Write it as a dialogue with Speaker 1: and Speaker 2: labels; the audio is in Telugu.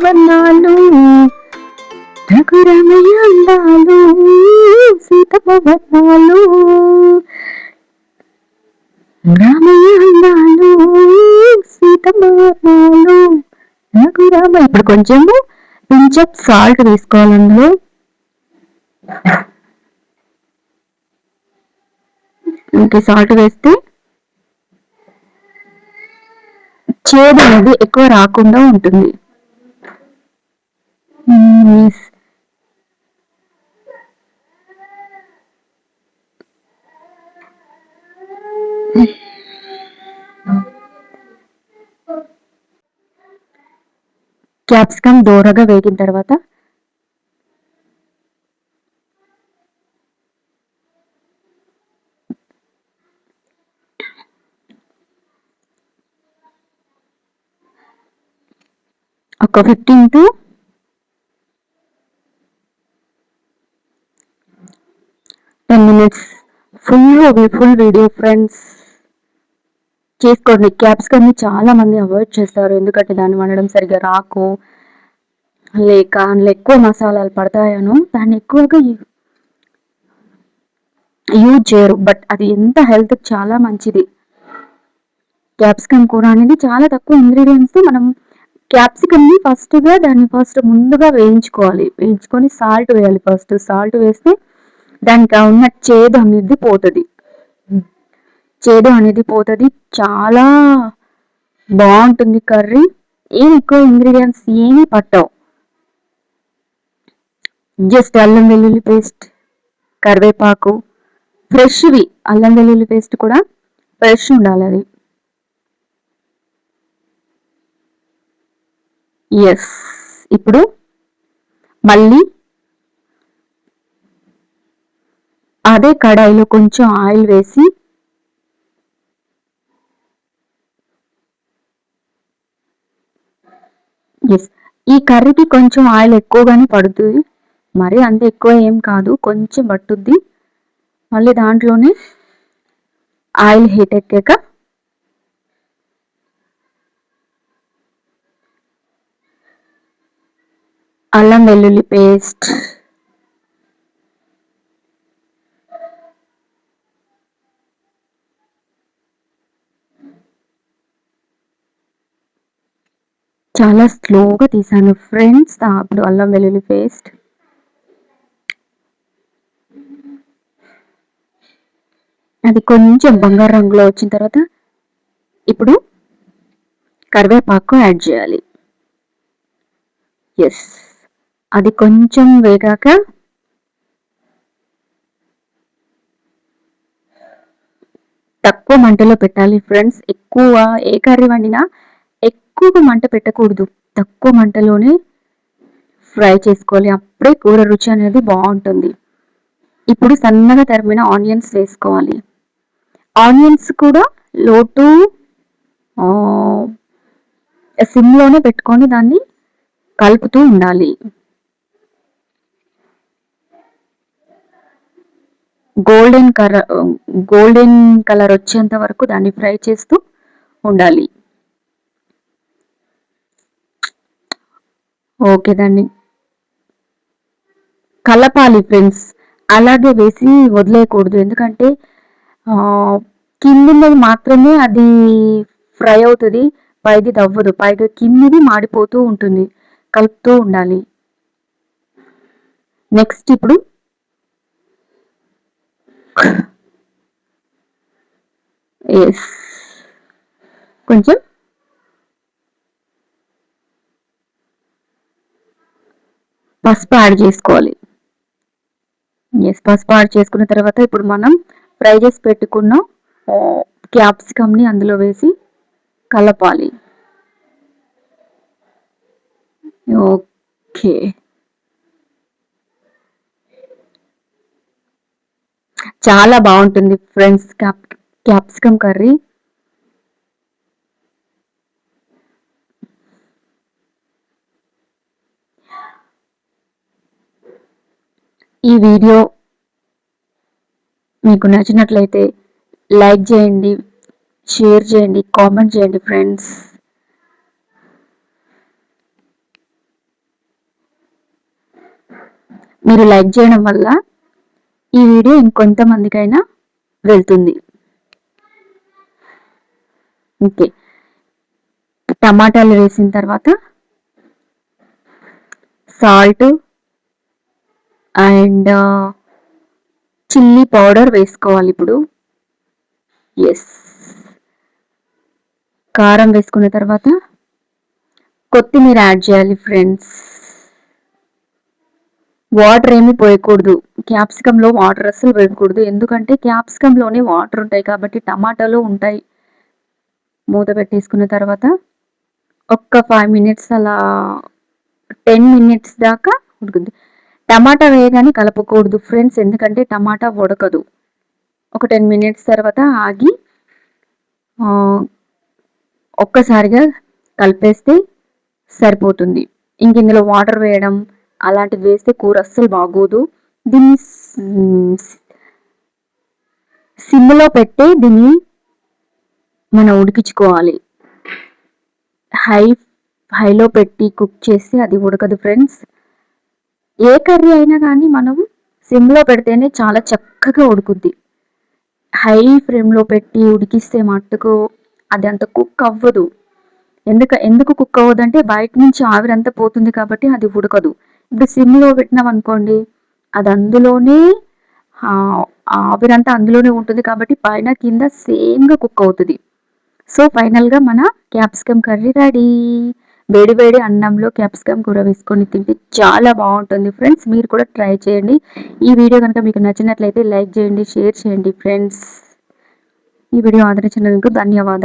Speaker 1: వర్ణాలు రఘురమయ అందాలు సీతమ్మ వర్ణాలు రామయ్య అందాలు సీతమ్మ వర్ణాలు రఘురామ. ఇప్పుడు కొంచెము కొంచెం సాల్ట్ వేసుకోవాలి అందులో. ఇంకా సాల్ట్ వేస్తే చేదు అనేది ఎక్కువ రాకుండా ఉంటుంది. క్యాప్సికమ్ దూరగా వేగిన తర్వాత ఒక 15 to 10 minutes full video friends చేసుకోండి. క్యాప్సికమ్ ని చాలా మంది అవాయిడ్ చేస్తారు, ఎందుకంటే దాన్ని వండడం సరిగా రాకు, లేక అందులో ఎక్కువ మసాలాలు పడతాయను దాన్ని ఎక్కువగా యూజ్ చేయరు. బట్ అది ఎంత హెల్త్ చాలా మంచిది. క్యాప్సికమ్ కూర అనేది చాలా తక్కువ ఇంగ్రీడియంట్స్. మనం క్యాప్సికమ్ ని దాన్ని ముందుగా వేయించుకోవాలి. వేయించుకొని సాల్ట్ వేయాలి. సాల్ట్ వేస్తే దానికి ఉన్న చేదు అనేది పోతుంది. చాలా బాగుంటుంది కర్రీ. ఎక్కువ ఇంగ్రీడియంట్స్ ఏమీ పట్టవు. జస్ట్ అల్లం వెల్లుల్లి పేస్ట్, కరివేపాకు, ఫ్రెష్వి అల్లం వెల్లుల్లి పేస్ట్ కూడా ఫ్రెష్ ఉండాలి అది. ఇప్పుడు మళ్ళీ అదే కడాయిలో కొంచెం ఆయిల్ వేసి ఈ కర్రీకి కొంచెం ఆయిల్ ఎక్కువగానే పడుతుంది, మరి అంత ఎక్కువ ఏం కాదు, కొంచెం పట్టుద్ది. మళ్ళీ దాంట్లోనే ఆయిల్ హీట్ ఎక్కాక అల్లం వెల్లుల్లి పేస్ట్, చాలా స్లోగా తీసాను ఫ్రెండ్స్. అప్పుడు అల్లం వెల్లుల్లి పేస్ట్ అది కొంచెం బంగారు రంగులో వచ్చిన తర్వాత ఇప్పుడు కరివేపాకు యాడ్ చేయాలి. అది కొంచెం వేగాక తక్కువ మంటలో పెట్టాలి ఫ్రెండ్స్. ఎక్కువ ఏ కర్రీ వండినా ఎక్కువగా మంట పెట్టకూడదు, తక్కువ మంటలోనే ఫ్రై చేసుకోవాలి. అప్పుడే కూర రుచి అనేది బాగుంటుంది. ఇప్పుడు సన్నగా తరిమిన ఆనియన్స్ వేసుకోవాలి. ఆనియన్స్ కూడా లో టు సిమ్లోనే పెట్టుకొని దాన్ని కలుపుతూ ఉండాలి. గోల్డెన్ కలర్ వచ్చేంత వరకు దాన్ని ఫ్రై చేస్తూ ఉండాలి. ఓకే, దాన్ని కలపాలి ఫ్రెండ్స్. అలాగే వేసి వదిలేయకూడదు, ఎందుకంటే కిందిది మాత్రమే అది ఫ్రై అవుతుంది, పైది అవ్వదు. పైగా కిందిది మాడిపోతూ ఉంటుంది, కలుపుతూ ఉండాలి. నెక్స్ట్ ఇప్పుడు కొంచెం పసుపు యాడ్ చేసుకోవాలి. పసుపు యాడ్ చేసుకున్న తర్వాత ఇప్పుడు మనం ఫ్రై చేసి పెట్టుకున్న క్యాప్సికమ్ని అందులో వేసి కలపాలి. ఓకే, చాలా బాగుంటుంది ఫ్రెండ్స్ క్యాప్సికమ్ కర్రీ. ఈ వీడియో మీకు నచ్చినట్లయితే లైక్ చేయండి, షేర్ చేయండి, కామెంట్ చేయండి ఫ్రెండ్స్. మీరు లైక్ చేయడం వల్ల ఈ వీడియో ఇంకొంతమందికైనా వెళ్తుంది. ఓకే, టమాటాలు వేసిన తర్వాత సాల్ట్ అండ్ చిల్లీ పౌడర్ వేసుకోవాలి. ఇప్పుడు ఎస్, కారం వేసుకున్న తర్వాత కొత్తిమీర యాడ్ చేయాలి ఫ్రెండ్స్. వాటర్ ఏమి పోయకూడదు, క్యాప్సికంలో వాటర్ అస్సలు వేయకూడదు, ఎందుకంటే క్యాప్సికంలోనే వాటర్ ఉంటాయి కాబట్టి టమాటాలో ఉంటాయి. మూత పెట్టేసుకున్న తర్వాత ఒక్క 5 మినిట్స్ అలా 10 మినిట్స్ దాకా ఉడుకుద్ది. టమాటా వేయగానే కలపకూడదు ఫ్రెండ్స్, ఎందుకంటే టమాటా ఉడకదు. ఒక 10 మినిట్స్ తర్వాత ఆగి ఒక్కసారిగా కలిపేస్తే సరిపోతుంది. ఇంక ఇందులో వాటర్ వేయడం అలాంటివి వేస్తే కూర అస్సలు బాగోదు. దీన్ని సిమ్లో పెట్టి దీన్ని మనం ఉడికించుకోవాలి. హైలో పెట్టి కుక్ చేస్తే అది ఉడకదు ఫ్రెండ్స్. ఏ కర్రీ అయినా కానీ మనం సిమ్లో పెడితేనే చాలా చక్కగా ఉడుకుద్ది. హై ఫ్లేమ్లో పెట్టి ఉడికిస్తే మట్టుకు అది అంత కుక్ అవ్వదు. ఎందుకు కుక్ అవ్వదంటే బయట నుంచి ఆవిరంతా పోతుంది కాబట్టి అది ఉడకదు. ఇప్పుడు సిమ్లో పెట్టినాం అనుకోండి, అది అందులోనే ఆవిరంతా అందులోనే ఉంటుంది కాబట్టి పైన కింద సేమ్గా కుక్ అవుతుంది. సో ఫైనల్గా మన క్యాప్సికమ్ కర్రీ రెడీ. వేడి వేడి అన్నంలో క్యాప్సికమ్ కూర వేసుకొని తింటే చాలా బాగుంటుంది ఫ్రెండ్స్. మీరు కూడా ట్రై చేయండి. ఈ వీడియో కనుక మీకు నచ్చినట్లయితే లైక్ చేయండి, షేర్ చేయండి ఫ్రెండ్స్. ఈ వీడియో ఆదరించినందుకు ధన్యవాదాలు.